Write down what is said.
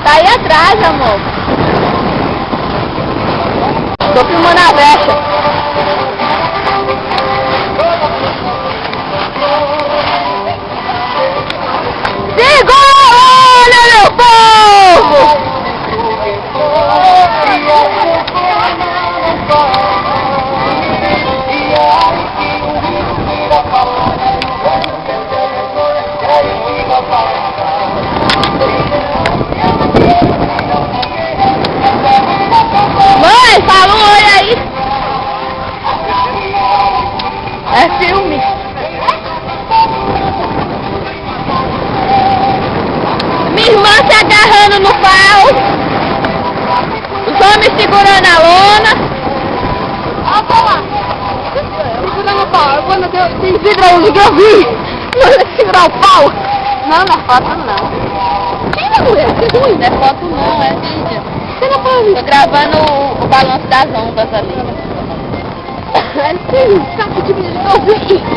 Tá aí atrás, amor. Tô filmando a brecha. Segura, meu povo! Mãe, fala um oi aí. É filme. Minha irmã se agarrando no pau. Os homens segurando a lona. Olha lá. Segurando o pau. Quando tem vidro aí que eu vi. Manda segurar o pau. Não, não é foto não. Quem não é? Que ruim. Não é foto não, é vídeo. Você não pode. Tô gravando o balanço das ondas ali. É sim, saco de vídeo que eu vi.